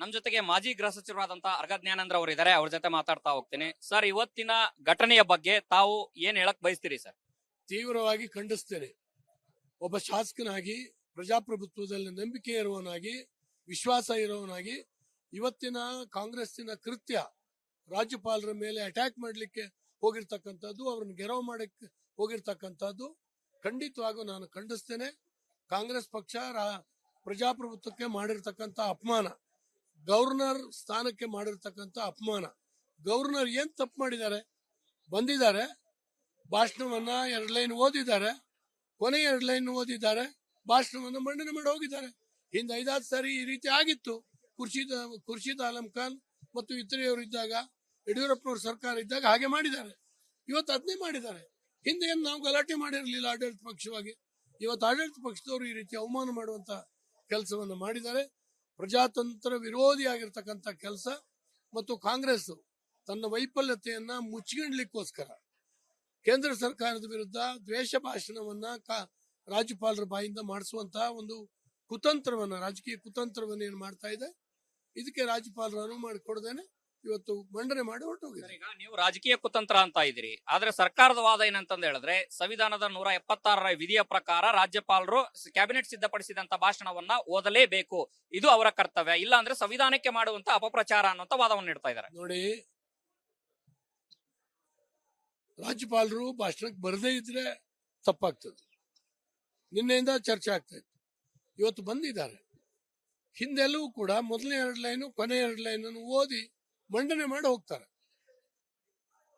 ನಮ್ ಜೊತೆಗೆ ಮಾಜಿ ಗೃಹ ಸಚಿವರಾದಂತ ಅರ್ಗ ಜ್ಞಾನೇಂದ್ರ ಅವರು ಇದ್ದಾರೆ. ಅವ್ರ ಜೊತೆ ಮಾತಾಡ್ತಾ ಹೋಗ್ತೀನಿ. ಸರ್, ಇವತ್ತಿನ ಘಟನೆಯ ಬಗ್ಗೆ ತಾವು ಏನ್ ಹೇಳಕ್ ಬಯಸ್ತೀರಿ ಸರ್? ತೀವ್ರವಾಗಿ ಖಂಡಿಸ್ತೇನೆ. ಒಬ್ಬ ಶಾಸಕನಾಗಿ, ಪ್ರಜಾಪ್ರಭುತ್ವದಲ್ಲಿ ನಂಬಿಕೆ ಇರುವವನಾಗಿ, ವಿಶ್ವಾಸ ಇರುವವನಾಗಿ ಇವತ್ತಿನ ಕಾಂಗ್ರೆಸ್ಸಿನ ಕೃತ್ಯ ರಾಜ್ಯಪಾಲರ ಮೇಲೆ ಅಟ್ಯಾಕ್ ಮಾಡಲಿಕ್ಕೆ ಹೋಗಿರ್ತಕ್ಕಂಥದ್ದು, ಅವ್ರನ್ನ ಗೆರವು ಮಾಡಕ್ಕೆ ಹೋಗಿರ್ತಕ್ಕಂಥದ್ದು ಖಂಡಿತವಾಗೂ ನಾನು ಖಂಡಿಸ್ತೇನೆ. ಕಾಂಗ್ರೆಸ್ ಪಕ್ಷ ಪ್ರಜಾಪ್ರಭುತ್ವಕ್ಕೆ ಮಾಡಿರ್ತಕ್ಕಂಥ ಅಪಮಾನ, ಗವರ್ನರ್ ಸ್ಥಾನಕ್ಕೆ ಮಾಡಿರ್ತಕ್ಕಂಥ ಅಪಮಾನ. ಗವರ್ನರ್ ಏನ್ ತಪ್ಪು ಮಾಡಿದ್ದಾರೆ? ಬಂದಿದ್ದಾರೆ, ಭಾಷಣವನ್ನ 2 ಲೈನ್ ಓದಿದ್ದಾರೆ, ಕೊನೆ 2 ಲೈನ್ ಓದಿದ್ದಾರೆ, ಭಾಷಣವನ್ನು ಮಂಡನೆ ಮಾಡಿ ಹೋಗಿದ್ದಾರೆ. ಹಿಂದೆ 5 ಸಾರಿ ಈ ರೀತಿ ಆಗಿತ್ತು. ಖುರ್ಷಿದ್ ಆಲಂ ಖಾನ್ ಮತ್ತು ಇತರೆಯವರು ಇದ್ದಾಗ, ಯಡಿಯೂರಪ್ಪನವ್ರ ಸರ್ಕಾರ ಇದ್ದಾಗ ಹಾಗೆ ಮಾಡಿದ್ದಾರೆ. ಇವತ್ತು ಅದನ್ನೇ ಮಾಡಿದ್ದಾರೆ. ಹಿಂದೆ ಏನು ನಾವು ಗಲಾಟೆ ಮಾಡಿರಲಿಲ್ಲ ಆಡಳಿತ ಪಕ್ಷವಾಗಿ. ಇವತ್ತು ಆಡಳಿತ ಪಕ್ಷದವರು ಈ ರೀತಿ ಅವಮಾನ ಮಾಡುವಂತ ಕೆಲಸವನ್ನು ಮಾಡಿದ್ದಾರೆ. ಪ್ರಜಾತಂತ್ರ ವಿರೋಧಿಯಾಗಿರ್ತಕ್ಕಂಥ ಕೆಲಸ. ಮತ್ತು ಕಾಂಗ್ರೆಸ್ ತನ್ನ ವೈಫಲ್ಯತೆಯನ್ನ ಮುಚ್ಚಿಕೊಳ್ಳಲಿಕ್ಕೋಸ್ಕರ ಕೇಂದ್ರ ಸರ್ಕಾರದ ವಿರುದ್ಧ ದ್ವೇಷ ಭಾಷಣವನ್ನ ರಾಜ್ಯಪಾಲರ ಬಾಯಿಂದ ಮಾಡಿಸುವಂತಹ ಒಂದು ಕುತಂತ್ರವನ್ನ, ರಾಜಕೀಯ ಕುತಂತ್ರವನ್ನ ಏನ್ ಮಾಡ್ತಾ ಇದೆ, ಇದಕ್ಕೆ ರಾಜ್ಯಪಾಲರು ಅನುವು ಮಾಡಿಕೊಡದೇನೆ ಇವತ್ತು ಮಂಡನೆ ಮಾಡಿ ಹೊರಟೋಗಿದೆ. ಈಗ ನೀವು ರಾಜಕೀಯ ಕುತಂತ್ರ ಅಂತ ಇದ್ದೀರಿ, ಆದ್ರೆ ಸರ್ಕಾರದ ವಾದ ಏನಂತಂದ ಹೇಳಿದ್ರೆ ಸಂವಿಧಾನದ 176ರ ವಿಧಿಯ ಪ್ರಕಾರ ರಾಜ್ಯಪಾಲರು ಕ್ಯಾಬಿನೆಟ್ ಸಿದ್ಧಪಡಿಸಿದಂತ ಭಾಷಣವನ್ನ ಓದಲೇಬೇಕು, ಇದು ಅವರ ಕರ್ತವ್ಯ, ಇಲ್ಲ ಅಂದ್ರೆ ಸಂವಿಧಾನಕ್ಕೆ ಮಾಡುವಂತ ಅಪಪ್ರಚಾರ ಅನ್ನುವಂತ ವಾದವನ್ನು ಇಡ್ತಾ ಇದ್ದಾರೆ. ನೋಡಿ, ರಾಜ್ಯಪಾಲರು ಭಾಷಣಕ್ಕೆ ಬರದೇ ಇದ್ರೆ ತಪ್ಪಾಗ್ತದೆ. ನಿನ್ನೆಯಿಂದ ಚರ್ಚೆ ಆಗ್ತಾ ಇತ್ತು, ಇವತ್ತು ಬಂದಿದ್ದಾರೆ. ಹಿಂದೆಲ್ಲವೂ ಕೂಡ ಮೊದಲನೇ 2 ಲೈನು, ಕೊನೆ 2 ಲೈನ್ ಓದಿ ಮಂಡನೆ ಮಾಡಿ ಹೋಗ್ತಾರೆ.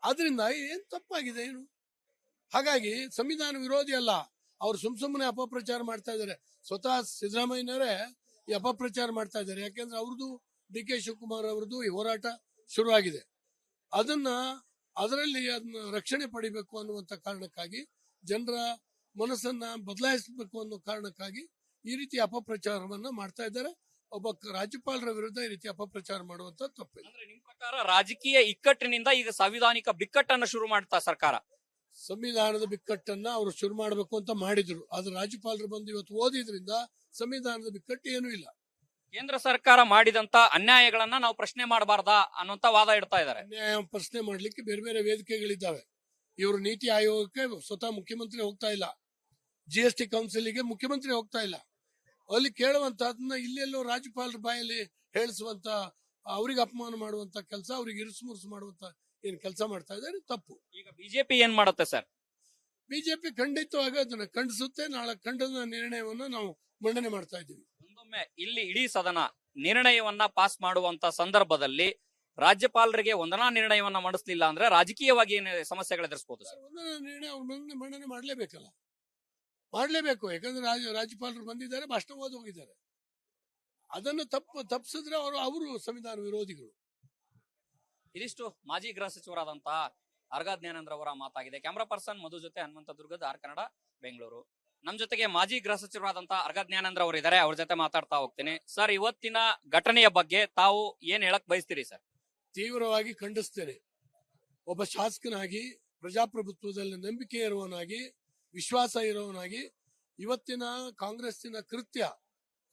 ಆದ್ರಿಂದ ಏನ್ ತಪ್ಪಾಗಿದೆ ಏನು? ಹಾಗಾಗಿ ಸಂವಿಧಾನ ವಿರೋಧಿ ಅಲ್ಲ, ಅವ್ರು ಸುಮ್ಮನೆ ಅಪಪ್ರಚಾರ ಮಾಡ್ತಾ ಇದ್ದಾರೆ. ಸ್ವತಃ ಸಿದ್ದರಾಮಯ್ಯನವರೇ ಈ ಅಪಪ್ರಚಾರ ಮಾಡ್ತಾ ಇದ್ದಾರೆ. ಯಾಕೆಂದ್ರೆ ಅವ್ರದ್ದು, DK ಶಿವಕುಮಾರ್ ಅವ್ರದ್ದು ಈ ಹೋರಾಟ ಶುರುವಾಗಿದೆ. ಅದರಲ್ಲಿ ಅದನ್ನ ರಕ್ಷಣೆ ಪಡಿಬೇಕು ಅನ್ನುವಂತ ಕಾರಣಕ್ಕಾಗಿ, ಜನರ ಮನಸ್ಸನ್ನ ಬದಲಾಯಿಸಬೇಕು ಅನ್ನೋ ಕಾರಣಕ್ಕಾಗಿ ಈ ರೀತಿ ಅಪಪ್ರಚಾರವನ್ನ ಮಾಡ್ತಾ ಇದ್ದಾರೆ. ಒಬ್ಬ ರಾಜ್ಯಪಾಲರ ವಿರುದ್ಧ ಈ ರೀತಿ ಅಪಪ್ರಚಾರ ಮಾಡುವಂತ ತಪ್ಪಿದೆ. ಅಂದ್ರೆ ನಿಮ್ ಪ್ರಕಾರ ರಾಜಕೀಯ ಇಕ್ಕಟ್ಟಿನಿಂದ ಈಗ ಸಂವಿಧಾನಿಕ ಬಿಕ್ಕಟ್ಟನ್ನು ಶುರು ಮಾಡ್ತಾ ಸರ್ಕಾರ? ಸಂವಿಧಾನದ ಬಿಕ್ಕಟ್ಟನ್ನ ಅವರು ಶುರು ಮಾಡಬೇಕು ಅಂತ ಮಾಡಿದ್ರು. ಆದ್ರೆ ರಾಜ್ಯಪಾಲರು ಬಂದು ಇವತ್ತು ಓದಿದ್ರಿಂದ ಸಂವಿಧಾನದ ಬಿಕ್ಕಟ್ಟು ಏನೂ ಇಲ್ಲ. ಕೇಂದ್ರ ಸರ್ಕಾರ ಮಾಡಿದಂತ ಅನ್ಯಾಯಗಳನ್ನ ನಾವು ಪ್ರಶ್ನೆ ಮಾಡಬಾರ್ದಾ ಅನ್ನುವಂತ ವಾದ ಇಡ್ತಾ ಇದ್ದಾರೆ. ಅನ್ಯಾಯ ಪ್ರಶ್ನೆ ಮಾಡ್ಲಿಕ್ಕೆ ಬೇರೆ ಬೇರೆ ವೇದಿಕೆಗಳಿದ್ದಾವೆ. ಇವರು ನೀತಿ ಆಯೋಗಕ್ಕೆ ಸ್ವತಃ ಮುಖ್ಯಮಂತ್ರಿ ಹೋಗ್ತಾ ಇಲ್ಲ, GST ಕೌನ್ಸಿಲ್ಗೆ ಮುಖ್ಯಮಂತ್ರಿ ಹೋಗ್ತಾ ಇಲ್ಲ. ಅಲ್ಲಿ ಕೇಳುವಂತಹದನ್ನ ಇಲ್ಲೆಲ್ಲೋ ರಾಜ್ಯಪಾಲರ ಬಾಯಲ್ಲಿ ಹೇಳಿಸುವಂತ, ಅವ್ರಿಗೆ ಅಪಮಾನ ಮಾಡುವಂತ ಕೆಲಸ, ಅವ್ರಿಗೆ ಇರಿಸುಮುರುಸು ಮಾಡುವಂತ ಏನ್ ಕೆಲಸ ಮಾಡ್ತಾ ಇದ್ದಾರೆ, ತಪ್ಪು. ಈಗ ಬಿಜೆಪಿ ಏನ್ ಮಾಡುತ್ತೆ ಸರ್? ಬಿಜೆಪಿ ಖಂಡಿತವಾಗಿ ಅದನ್ನ ಖಂಡಿಸುತ್ತೆ. ನಾಳೆ ಖಂಡನ ನಿರ್ಣಯವನ್ನ ನಾವು ಮಂಡನೆ ಮಾಡ್ತಾ ಇದ್ದೀವಿ. ಒಂದೊಮ್ಮೆ ಇಲ್ಲಿ ಇಡೀ ಸದನ ನಿರ್ಣಯವನ್ನ ಪಾಸ್ ಮಾಡುವಂತ ಸಂದರ್ಭದಲ್ಲಿ ರಾಜ್ಯಪಾಲರಿಗೆ ವಂದನಾ ನಿರ್ಣಯವನ್ನ ಮಾಡಿಸ್ಲಿಲ್ಲ ಅಂದ್ರೆ ರಾಜಕೀಯವಾಗಿ ಏನು ಸಮಸ್ಯೆಗಳು ಎದುರಿಸಬಹುದು ಸರ್? ವಂದನಾ ನಿರ್ಣಯ ಅವ್ರು ಮಂಡನೆ ಮಾಡ್ಲೇಬೇಕಲ್ಲ, ಮಾಡ್ಲೇಬೇಕು. ಯಾಕಂದ್ರೆ ರಾಜ್ಯಪಾಲರು ಬಂದಿದ್ದಾರೆ, ಭಾಷಣ ಓದಿ ಹೋಗಿದ್ದಾರೆ. ಅದನ್ನು ತಪ್ಪಿಸಿದ್ರೆ ಅವರು ಸಂವಿಧಾನ ವಿರೋಧಿಗಳು. ಇದಿಷ್ಟು ಮಾಜಿ ಗೃಹ ಸಚಿವರಾದಂತಹ ಅರ್ಗ ಜ್ಞಾನೇಂದ್ರ ಅವರ ಮಾತಾಗಿದೆ. ಕ್ಯಾಮರಾ ಪರ್ಸನ್ ಮಧು ಜೊತೆ ಹನುಮಂತ ದುರ್ಗದ ಆರ್ ಕನ್ನಡ, ಬೆಂಗಳೂರು. ನಮ್ ಜೊತೆಗೆ ಮಾಜಿ ಗೃಹ ಸಚಿವರಾದಂತಹ ಅರ್ಗ ಜ್ಞಾನೇಂದ್ರ ಅವರು ಇದ್ದಾರೆ. ಅವ್ರ ಜೊತೆ ಮಾತಾಡ್ತಾ ಹೋಗ್ತೀನಿ. ಸರ್, ಇವತ್ತಿನ ಘಟನೆಯ ಬಗ್ಗೆ ತಾವು ಏನ್ ಹೇಳಕ್ ಬಯಸ್ತೀರಿ ಸರ್? ತೀವ್ರವಾಗಿ ಖಂಡಿಸ್ತೇನೆ. ಒಬ್ಬ ಶಾಸಕನಾಗಿ, ಪ್ರಜಾಪ್ರಭುತ್ವದಲ್ಲಿ ನಂಬಿಕೆ ಇರುವವನಾಗಿ, ವಿಶ್ವಾಸ ಇರುವವನಾಗಿ ಇವತ್ತಿನ ಕಾಂಗ್ರೆಸ್ಸಿನ ಕೃತ್ಯ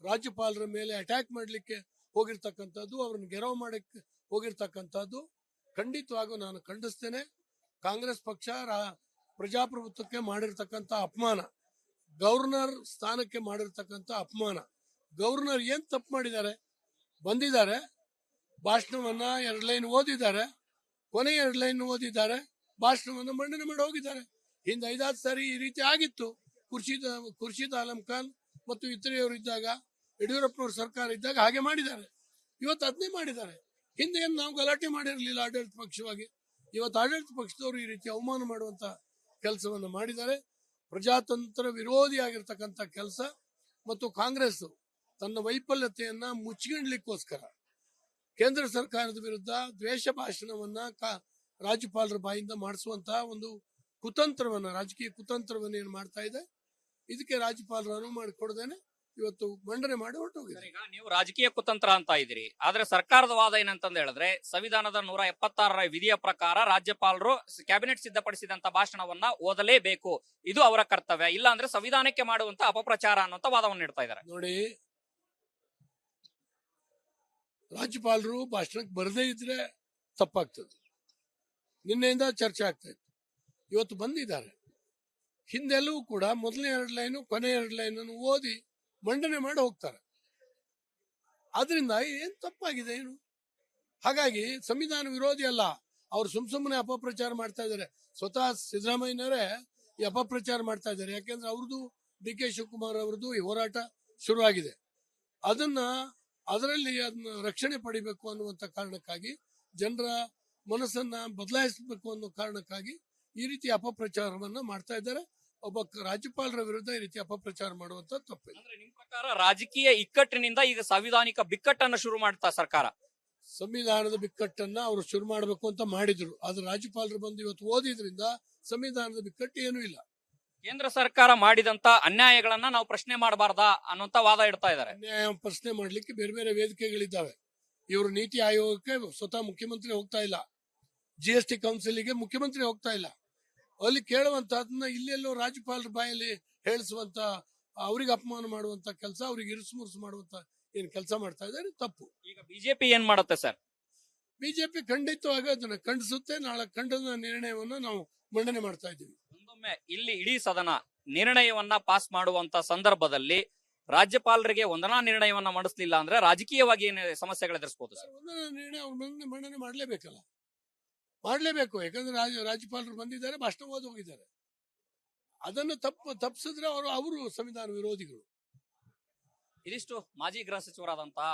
ರಾಜ್ಯಪಾಲರ ಮೇಲೆ ಅಟ್ಯಾಕ್ ಮಾಡಲಿಕ್ಕೆ ಹೋಗಿರ್ತಕ್ಕಂಥದ್ದು, ಅವ್ರನ್ನ ಗೆರವು ಮಾಡಕ್ಕೆ ಹೋಗಿರ್ತಕ್ಕಂಥದ್ದು ಖಂಡಿತವಾಗೂ ನಾನು ಖಂಡಿಸ್ತೇನೆ. ಕಾಂಗ್ರೆಸ್ ಪಕ್ಷ ಪ್ರಜಾಪ್ರಭುತ್ವಕ್ಕೆ ಮಾಡಿರ್ತಕ್ಕಂಥ ಅಪಮಾನ, ಗವರ್ನರ್ ಸ್ಥಾನಕ್ಕೆ ಮಾಡಿರ್ತಕ್ಕಂಥ ಅಪಮಾನ. ಗವರ್ನರ್ ಏನ್ ತಪ್ಪು ಮಾಡಿದ್ದಾರೆ? ಬಂದಿದ್ದಾರೆ, ಭಾಷಣವನ್ನ 2 ಲೈನ್ ಓದಿದ್ದಾರೆ, ಕೊನೆ 2 ಲೈನ್ ಓದಿದ್ದಾರೆ, ಭಾಷಣವನ್ನು ಮಂಡನೆ ಮಾಡಿ ಹೋಗಿದ್ದಾರೆ. ಹಿಂದೆ 5 ಸಾರಿ ಈ ರೀತಿ ಆಗಿತ್ತು. ಖುರ್ಷಿದ್ ಆಲಂ ಖಾನ್ ಮತ್ತು ಇತರೆಯವರು ಇದ್ದಾಗ, ಯಡಿಯೂರಪ್ಪನವ್ರ ಸರ್ಕಾರ ಇದ್ದಾಗ ಹಾಗೆ ಮಾಡಿದ್ದಾರೆ. ಇವತ್ತು ಅದನ್ನೇ ಮಾಡಿದ್ದಾರೆ. ಹಿಂದೆ ಏನು ನಾವು ಗಲಾಟೆ ಮಾಡಿರಲಿಲ್ಲ ಆಡಳಿತ ಪಕ್ಷವಾಗಿ. ಇವತ್ತು ಆಡಳಿತ ಪಕ್ಷದವರು ಈ ರೀತಿ ಅವಮಾನ ಮಾಡುವಂತ ಕೆಲಸವನ್ನು ಮಾಡಿದ್ದಾರೆ. ಪ್ರಜಾತಂತ್ರ ವಿರೋಧಿಯಾಗಿರ್ತಕ್ಕಂಥ ಕೆಲಸ. ಮತ್ತು ಕಾಂಗ್ರೆಸ್ ತನ್ನ ವೈಫಲ್ಯತೆಯನ್ನ ಮುಚ್ಚಿಕೊಳ್ಳಲಿಕ್ಕೋಸ್ಕರ ಕೇಂದ್ರ ಸರ್ಕಾರದ ವಿರುದ್ಧ ದ್ವೇಷ ಭಾಷಣವನ್ನ ರಾಜ್ಯಪಾಲರ ಬಾಯಿಂದ ಮಾಡಿಸುವಂತಹ ಒಂದು ಕುತಂತ್ರವನ್ನ, ರಾಜಕೀಯ ಕುತಂತ್ರವನ್ನ ಏನ್ ಮಾಡ್ತಾ ಇದೆ, ಇದಕ್ಕೆ ರಾಜ್ಯಪಾಲರು ಅನುವು ಮಾಡಿಕೊಡದೇನೆ ಇವತ್ತು ಮಂಡನೆ ಮಾಡಿ ಹೊರಟೋಗಿದೆ. ಈಗ ನೀವು ರಾಜಕೀಯ ಕುತಂತ್ರ ಅಂತ ಇದ್ದೀರಿ, ಆದ್ರೆ ಸರ್ಕಾರದ ವಾದ ಏನಂತಂದ ಹೇಳಿದ್ರೆ ಸಂವಿಧಾನದ 176ರ ವಿಧಿಯ ಪ್ರಕಾರ ರಾಜ್ಯಪಾಲರು ಕ್ಯಾಬಿನೆಟ್ ಸಿದ್ಧಪಡಿಸಿದಂತ ಭಾಷಣವನ್ನ ಓದಲೇಬೇಕು, ಇದು ಅವರ ಕರ್ತವ್ಯ, ಇಲ್ಲ ಅಂದ್ರೆ ಸಂವಿಧಾನಕ್ಕೆ ಮಾಡುವಂತ ಅಪಪ್ರಚಾರ ಅನ್ನುವಂತ ವಾದವನ್ನು ಇಡ್ತಾ ಇದ್ದಾರೆ. ನೋಡಿ, ರಾಜ್ಯಪಾಲರು ಭಾಷಣಕ್ಕೆ ಬರದೇ ಇದ್ರೆ ತಪ್ಪಾಗ್ತದೆ. ನಿನ್ನೆಯಿಂದ ಚರ್ಚೆ ಆಗ್ತಾ ಇತ್ತು, ಇವತ್ತು ಬಂದಿದ್ದಾರೆ. ಹಿಂದೆಲ್ಲವೂ ಕೂಡ ಮೊದಲನೇ 2 ಲೈನು ಕೊನೆ 2 ಲೈನನ್ನು ಓದಿ ಮಂಡನೆ ಮಾಡಿ ಹೋಗ್ತಾರೆ. ಆದ್ರಿಂದ ಏನ್ ತಪ್ಪಾಗಿದೆ ಏನು? ಹಾಗಾಗಿ ಸಂವಿಧಾನ ವಿರೋಧಿ ಅಲ್ಲ. ಅವ್ರು ಸುಮ್ಮನೆ ಅಪಪ್ರಚಾರ ಮಾಡ್ತಾ ಇದ್ದಾರೆ. ಸ್ವತಃ ಸಿದ್ದರಾಮಯ್ಯನವರೇ ಈ ಅಪಪ್ರಚಾರ ಮಾಡ್ತಾ ಇದ್ದಾರೆ. ಯಾಕೆಂದ್ರೆ ಅವ್ರದ್ದು ಡಿ ಕೆ ಶಿವಕುಮಾರ್ ಅವ್ರದ್ದು ಈ ಹೋರಾಟ ಶುರುವಾಗಿದೆ. ಅದರಲ್ಲಿ ಅದನ್ನ ರಕ್ಷಣೆ ಪಡಿಬೇಕು ಅನ್ನುವಂತ ಕಾರಣಕ್ಕಾಗಿ, ಜನರ ಮನಸ್ಸನ್ನ ಬದಲಾಯಿಸಬೇಕು ಅನ್ನೋ ಕಾರಣಕ್ಕಾಗಿ ಈ ರೀತಿ ಅಪಪ್ರಚಾರವನ್ನ ಮಾಡ್ತಾ ಇದ್ದಾರೆ. ಒಬ್ಬ ರಾಜ್ಯಪಾಲರ ವಿರುದ್ಧ ಈ ರೀತಿ ಅಪಪ್ರಚಾರ ಮಾಡುವಂತ ತಪ್ಪಿಲ್ಲ. ಅಂದ್ರೆ ನಿಮ್ ಪ್ರಕಾರ ರಾಜಕೀಯ ಇಕ್ಕಟ್ಟಿನಿಂದ ಈಗ ಸಾಂವಿಧಾನಿಕ ಬಿಕ್ಕಟ್ಟನ್ನು ಶುರು ಮಾಡ್ತಾ ಸರ್ಕಾರ? ಸಂವಿಧಾನದ ಬಿಕ್ಕಟ್ಟನ್ನ ಅವರು ಶುರು ಮಾಡಬೇಕು ಅಂತ ಮಾಡಿದ್ರು. ಆದ್ರೆ ರಾಜ್ಯಪಾಲರು ಬಂದು ಇವತ್ತು ಓದಿದ್ರಿಂದ ಸಂವಿಧಾನದ ಬಿಕ್ಕಟ್ಟು ಏನೂ ಇಲ್ಲ. ಕೇಂದ್ರ ಸರ್ಕಾರ ಮಾಡಿದಂತ ಅನ್ಯಾಯಗಳನ್ನ ನಾವು ಪ್ರಶ್ನೆ ಮಾಡಬಾರ್ದಾ ಅನ್ನೋಂತ ವಾದ ಇಡ್ತಾ ಇದ್ದಾರೆ. ಅನ್ಯಾಯ ಪ್ರಶ್ನೆ ಮಾಡ್ಲಿಕ್ಕೆ ಬೇರೆ ಬೇರೆ ವೇದಿಕೆಗಳಿದ್ದಾವೆ. ಇವರು ನೀತಿ ಆಯೋಗಕ್ಕೆ ಸ್ವತಃ ಮುಖ್ಯಮಂತ್ರಿ ಹೋಗ್ತಾ ಇಲ್ಲ, GST ಕೌನ್ಸಿಲ್ಗೆ ಮುಖ್ಯಮಂತ್ರಿ ಹೋಗ್ತಾ ಇಲ್ಲ. ಅಲ್ಲಿ ಕೇಳುವಂತಹದನ್ನ ಇಲ್ಲೆಲ್ಲೋ ರಾಜ್ಯಪಾಲರ ಬಾಯಲ್ಲಿ ಹೇಳಿಸುವಂತ, ಅವ್ರಿಗೆ ಅಪಮಾನ ಮಾಡುವಂತ ಕೆಲಸ, ಅವ್ರಿಗೆ ಇರಿಸು ಮುರುಸು ಮಾಡುವಂತ ಏನ್ ಕೆಲಸ ಮಾಡ್ತಾ ಇದ್ದಾರೆ, ತಪ್ಪು. ಈಗ ಬಿಜೆಪಿ ಏನ್ ಮಾಡುತ್ತೆ ಸರ್? ಬಿಜೆಪಿ ಖಂಡಿತವಾಗಿ ಅದನ್ನ ಖಂಡಿಸುತ್ತೆ. ನಾಳೆ ಖಂಡನ ನಿರ್ಣಯವನ್ನ ನಾವು ಮಂಡನೆ ಮಾಡ್ತಾ ಇದ್ದೀವಿ. ಒಂದೊಮ್ಮೆ ಇಲ್ಲಿ ಇಡೀ ಸದನ ನಿರ್ಣಯವನ್ನ ಪಾಸ್ ಮಾಡುವಂತ ಸಂದರ್ಭದಲ್ಲಿ ರಾಜ್ಯಪಾಲರಿಗೆ ವಂದನಾ ನಿರ್ಣಯವನ್ನ ಮಾಡಿಸ್ಲಿಲ್ಲ ಅಂದ್ರೆ ರಾಜಕೀಯವಾಗಿ ಏನು ಸಮಸ್ಯೆಗಳು ಎದುರಿಸಬಹುದು ಸರ್? ಒಂದೊಂದು ನಿರ್ಣಯ ಅವ್ರು ಮಂಡನೆ ಮಾಡ್ಲೇಬೇಕಲ್ಲ, ಮಾಡ್ಲೇಬೇಕು. ಯಾಕಂದ್ರೆ ರಾಜ್ಯಪಾಲರು ಬಂದಿದ್ದಾರೆ, ಭಾಷಣ ಓದಿ ಹೋಗಿದ್ದಾರೆ. ಅದನ್ನು ತಪ್ಪಿಸಿದ್ರೆ ಅವರು ಸಂವಿಧಾನ ವಿರೋಧಿಗಳು. ಇದಿಷ್ಟು ಮಾಜಿ ಗೃಹ ಸಚಿವರಾದಂತಹ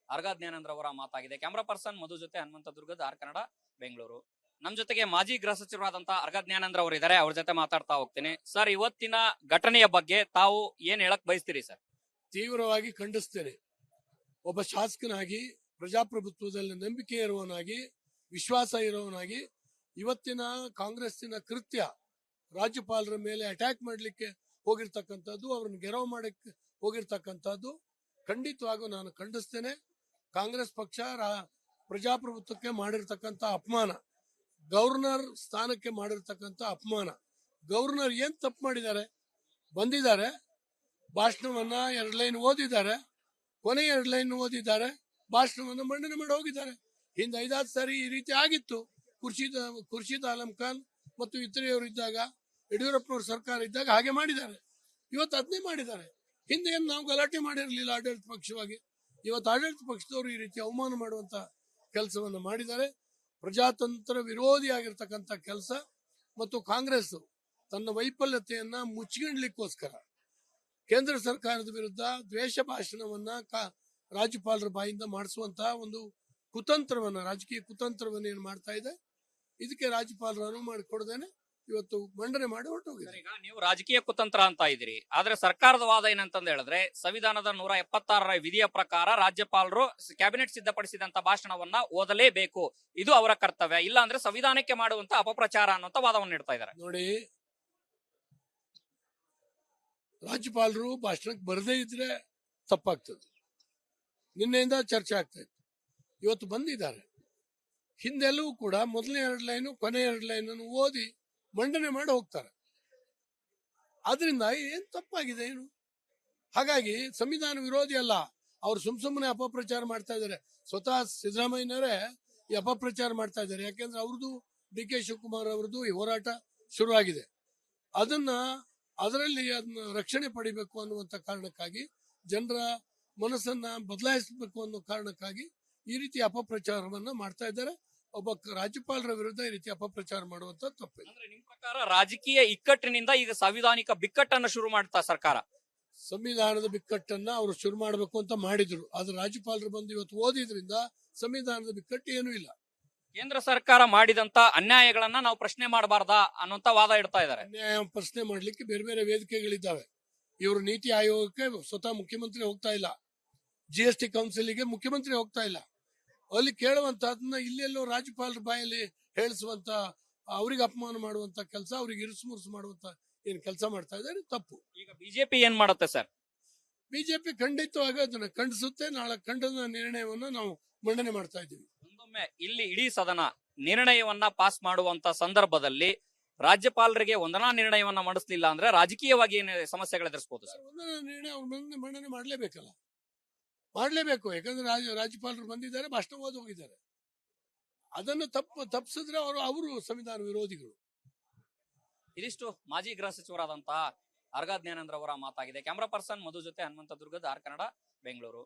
ಅರ್ಗ ಜ್ಞಾನೇಂದ್ರ ಅವರ ಮಾತಾಗಿದೆ. ಕ್ಯಾಮರಾ ಪರ್ಸನ್ ಮಧು ಜೊತೆ ಹನುಮಂತ ದುರ್ಗದ ಆರ್ ಕನ್ನಡ, ಬೆಂಗಳೂರು. ನಮ್ ಜೊತೆಗೆ ಮಾಜಿ ಗೃಹ ಸಚಿವರಾದಂತಹ ಅರ್ಗ ಜ್ಞಾನೇಂದ್ರ ಅವರು ಇದ್ದಾರೆ. ಅವ್ರ ಜೊತೆ ಮಾತಾಡ್ತಾ ಹೋಗ್ತೀನಿ. ಸರ್, ಇವತ್ತಿನ ಘಟನೆಯ ಬಗ್ಗೆ ತಾವು ಏನ್ ಹೇಳಕ್ ಬಯಸ್ತೀರಿ ಸರ್? ತೀವ್ರವಾಗಿ ಖಂಡಿಸ್ತೇನೆ. ಒಬ್ಬ ಶಾಸಕನಾಗಿ, ಪ್ರಜಾಪ್ರಭುತ್ವದಲ್ಲಿ ನಂಬಿಕೆ ಇರುವವನಾಗಿ, ವಿಶ್ವಾಸ ಇರುವವನಾಗಿ ಇವತ್ತಿನ ಕಾಂಗ್ರೆಸ್ಸಿನ ಕೃತ್ಯ, ರಾಜ್ಯಪಾಲರ ಮೇಲೆ ಅಟ್ಯಾಕ್ ಮಾಡ್ಲಿಕ್ಕೆ ಹೋಗಿರ್ತಕ್ಕಂಥದ್ದು, ಅವ್ರನ್ನ ಗೆರವು ಮಾಡಕ್ಕೆ ಹೋಗಿರ್ತಕ್ಕಂಥದ್ದು ಖಂಡಿತವಾಗೂ ನಾನು ಖಂಡಿಸ್ತೇನೆ. ಕಾಂಗ್ರೆಸ್ ಪಕ್ಷ ಪ್ರಜಾಪ್ರಭುತ್ವಕ್ಕೆ ಮಾಡಿರ್ತಕ್ಕಂಥ ಅಪಮಾನ, ಗವರ್ನರ್ ಸ್ಥಾನಕ್ಕೆ ಮಾಡಿರ್ತಕ್ಕಂಥ ಅಪಮಾನ. ಗವರ್ನರ್ ಏನ್ ತಪ್ಪು ಮಾಡಿದ್ದಾರೆ? ಬಂದಿದ್ದಾರೆ, ಭಾಷಣವನ್ನ 2 ಲೈನ್ ಓದಿದ್ದಾರೆ, ಕೊನೆ 2 ಲೈನ್ ಓದಿದ್ದಾರೆ, ಭಾಷಣವನ್ನ ಮಂಡನೆ ಮಾಡಿ ಹೋಗಿದ್ದಾರೆ. ಹಿಂದೆ 5-6 ಸಾರಿ ಈ ರೀತಿ ಆಗಿತ್ತು. ಖುರ್ಷಿದ್ ಆಲಂ ಖಾನ್ ಮತ್ತು ಇತರೆಯವರು ಇದ್ದಾಗ, ಯಡಿಯೂರಪ್ಪನವ್ರ ಸರ್ಕಾರ ಇದ್ದಾಗ ಹಾಗೆ ಮಾಡಿದ್ದಾರೆ. ಇವತ್ತು ಅದನ್ನೇ ಮಾಡಿದ್ದಾರೆ. ಹಿಂದೆ ಏನು ನಾವು ಗಲಾಟೆ ಮಾಡಿರಲಿಲ್ಲ ಆಡಳಿತ ಪಕ್ಷವಾಗಿ. ಇವತ್ತು ಆಡಳಿತ ಪಕ್ಷದವರು ಈ ರೀತಿ ಅವಮಾನ ಮಾಡುವಂತ ಕೆಲಸವನ್ನ ಮಾಡಿದ್ದಾರೆ. ಪ್ರಜಾತಂತ್ರ ವಿರೋಧಿಯಾಗಿರ್ತಕ್ಕಂಥ ಕೆಲಸ. ಮತ್ತು ಕಾಂಗ್ರೆಸ್ ತನ್ನ ವೈಫಲ್ಯತೆಯನ್ನ ಮುಚ್ಚಿಕೊಳ್ಳಲಿಕ್ಕೋಸ್ಕರ ಕೇಂದ್ರ ಸರ್ಕಾರದ ವಿರುದ್ಧ ದ್ವೇಷ ಭಾಷಣವನ್ನ ರಾಜ್ಯಪಾಲರ ಬಾಯಿಂದ ಮಾಡಿಸುವಂತಹ ಒಂದು ಕುತಂತ್ರವನ್ನ, ರಾಜಕೀಯ ಕುತಂತ್ರವನ್ನ ಏನ್ ಮಾಡ್ತಾ ಇದೆ, ಇದಕ್ಕೆ ರಾಜ್ಯಪಾಲರು ಅನುವು ಮಾಡಿಕೊಡದೇನೆ ಇವತ್ತು ಮಂಡನೆ ಮಾಡಿ ಹೊರಟೋಗಿದೆ. ಈಗ ನೀವು ರಾಜಕೀಯ ಕುತಂತ್ರ ಅಂತ ಇದ್ದೀರಿ, ಆದ್ರೆ ಸರ್ಕಾರದ ವಾದ ಏನಂತಂದ ಹೇಳಿದ್ರೆ ಸಂವಿಧಾನದ 176ರ ವಿಧಿಯ ಪ್ರಕಾರ ರಾಜ್ಯಪಾಲರು ಕ್ಯಾಬಿನೆಟ್ ಸಿದ್ಧಪಡಿಸಿದಂತ ಭಾಷಣವನ್ನ ಓದಲೇಬೇಕು, ಇದು ಅವರ ಕರ್ತವ್ಯ, ಇಲ್ಲ ಅಂದ್ರೆ ಸಂವಿಧಾನಕ್ಕೆ ಮಾಡುವಂತ ಅಪಪ್ರಚಾರ ಅನ್ನುವಂತ ವಾದವನ್ನು ನೀಡ್ತಾ ಇದ್ದಾರೆ. ನೋಡಿ, ರಾಜ್ಯಪಾಲರು ಭಾಷಣಕ್ಕೆ ಬರದೇ ಇದ್ರೆ ತಪ್ಪಾಗ್ತದೆ. ನಿನ್ನೆಯಿಂದ ಚರ್ಚೆ ಆಗ್ತಾ ಇತ್ತು, ಇವತ್ತು ಬಂದಿದ್ದಾರೆ. ಹಿಂದೆಲ್ಲವೂ ಕೂಡ ಮೊದಲನೇ 2 ಲೈನು ಕೊನೆ 2 ಲೈನನ್ನು ಓದಿ ಮಂಡನೆ ಮಾಡಿ ಹೋಗ್ತಾರೆ. ಆದ್ರಿಂದ ಏನ್ ತಪ್ಪಾಗಿದೆ ಏನು? ಹಾಗಾಗಿ ಸಂವಿಧಾನ ವಿರೋಧಿ ಅಲ್ಲ. ಅವ್ರು ಸುಮ್ಮನೆ ಅಪಪ್ರಚಾರ ಮಾಡ್ತಾ ಇದ್ದಾರೆ. ಸ್ವತಃ ಸಿದ್ದರಾಮಯ್ಯನವರೇ ಈ ಅಪಪ್ರಚಾರ ಮಾಡ್ತಾ ಇದ್ದಾರೆ. ಯಾಕೆಂದ್ರೆ ಅವ್ರದ್ದು ಡಿ ಕೆ ಶಿವಕುಮಾರ್ ಅವ್ರದ್ದು ಈ ಹೋರಾಟ ಶುರುವಾಗಿದೆ. ಅದರಲ್ಲಿ ಅದನ್ನ ರಕ್ಷಣೆ ಪಡಿಬೇಕು ಅನ್ನುವಂತ ಕಾರಣಕ್ಕಾಗಿ, ಜನರ ಮನಸ್ಸನ್ನ ಬದಲಾಯಿಸಬೇಕು ಅನ್ನೋ ಕಾರಣಕ್ಕಾಗಿ ಈ ರೀತಿ ಅಪಪ್ರಚಾರವನ್ನ ಮಾಡ್ತಾ ಇದ್ದಾರೆ. ಒಬ್ಬ ರಾಜ್ಯಪಾಲರ ವಿರುದ್ಧ ಈ ರೀತಿ ಅಪಪ್ರಚಾರ ಮಾಡುವಂತ ತಪ್ಪಿಲ್ಲ. ಅಂದ್ರೆ ನಿಮ್ ಪ್ರಕಾರ ರಾಜಕೀಯ ಇಕ್ಕಟ್ಟಿನಿಂದ ಈಗ ಸಾಂವಿಧಾನಿಕ ಬಿಕ್ಕಟ್ಟನ್ನು ಶುರು ಮಾಡ್ತಾ ಸರ್ಕಾರ? ಸಂವಿಧಾನದ ಬಿಕ್ಕಟ್ಟನ್ನ ಅವರು ಶುರು ಮಾಡಬೇಕು ಅಂತ ಮಾಡಿದ್ರು. ಆದ್ರೆ ರಾಜ್ಯಪಾಲರು ಬಂದು ಇವತ್ತು ಓದಿದ್ರಿಂದ ಸಂವಿಧಾನದ ಬಿಕ್ಕಟ್ಟು ಏನೂ ಇಲ್ಲ. ಕೇಂದ್ರ ಸರ್ಕಾರ ಮಾಡಿದಂತ ಅನ್ಯಾಯಗಳನ್ನ ನಾವು ಪ್ರಶ್ನೆ ಮಾಡಬಾರ್ದಾ ಅನ್ನೋಂತ ವಾದ ಇಡ್ತಾ ಇದ್ದಾರೆ. ಅನ್ಯಾಯ ಪ್ರಶ್ನೆ ಮಾಡ್ಲಿಕ್ಕೆ ಬೇರೆ ಬೇರೆ ವೇದಿಕೆಗಳಿದ್ದಾವೆ. ಇವರು ನೀತಿ ಆಯೋಗಕ್ಕೆ ಸ್ವತಃ ಮುಖ್ಯಮಂತ್ರಿ ಹೋಗ್ತಾ ಇಲ್ಲ, GST ಕೌನ್ಸಿಲ್ಗೆ ಮುಖ್ಯಮಂತ್ರಿ ಹೋಗ್ತಾ ಇಲ್ಲ. ಅಲ್ಲಿ ಕೇಳುವಂತಹದನ್ನ ಇಲ್ಲೆಲ್ಲೋ ರಾಜ್ಯಪಾಲರ ಬಾಯಲ್ಲಿ ಹೇಳಿಸುವಂತ, ಅವ್ರಿಗೆ ಅಪಮಾನ ಮಾಡುವಂತ ಕೆಲಸ, ಅವ್ರಿಗೆ ಇರಿಸು ಮುರುಸು ಮಾಡುವಂತ ಏನ್ ಕೆಲಸ ಮಾಡ್ತಾ ಇದ್ದಾರೆ, ತಪ್ಪು. ಈಗ ಬಿಜೆಪಿ ಏನ್ ಮಾಡುತ್ತೆ ಸರ್? ಬಿಜೆಪಿ ಖಂಡಿತವಾಗಿ ಅದನ್ನ ಖಂಡಿಸುತ್ತೆ. ನಾಳೆ ಖಂಡನ ನಿರ್ಣಯವನ್ನ ನಾವು ಮಂಡನೆ ಮಾಡ್ತಾ ಇದ್ದೀವಿ. ಒಂದೊಮ್ಮೆ ಇಲ್ಲಿ ಇಡೀ ಸದನ ನಿರ್ಣಯವನ್ನ ಪಾಸ್ ಮಾಡುವಂತ ಸಂದರ್ಭದಲ್ಲಿ ರಾಜ್ಯಪಾಲರಿಗೆ ವಂದನಾ ನಿರ್ಣಯವನ್ನ ಮಾಡಿಸ್ಲಿಲ್ಲ ಅಂದ್ರೆ ರಾಜಕೀಯವಾಗಿ ಏನು ಸಮಸ್ಯೆಗಳು ಎದುರಿಸಬಹುದು ಸರ್? ಒಂದೊಂದು ನಿರ್ಣಯ ಅವ್ರು ಮಂಡನೆ ಮಾಡ್ಲೇಬೇಕಲ್ಲ, ಮಾಡಲೇಬೇಕು. ಯಾಕಂದ್ರೆ ರಾಜ್ಯಪಾಲರು ಬಂದಿದ್ದಾರೆ, ಭಾಷಣ ಓದಿ ಹೋಗಿದ್ದಾರೆ. ಅದನ್ನು ತಪ್ಪಿಸಿದ್ರೆ ಅವರು ಸಂವಿಧಾನ ವಿರೋಧಿಗಳು. ಇದಿಷ್ಟು ಮಾಜಿ ಗೃಹ ಸಚಿವರಾದಂತಹ ಆರ್ಗ ಜ್ಞಾನೇಂದ್ರ ಅವರ ಮಾತಾಗಿದೆ. ಕ್ಯಾಮರಾ ಪರ್ಸನ್ ಮಧು ಜೊತೆ ಹನುಮಂತ ದುರ್ಗದ ಆರ್ ಕನ್ನಡ, ಬೆಂಗಳೂರು.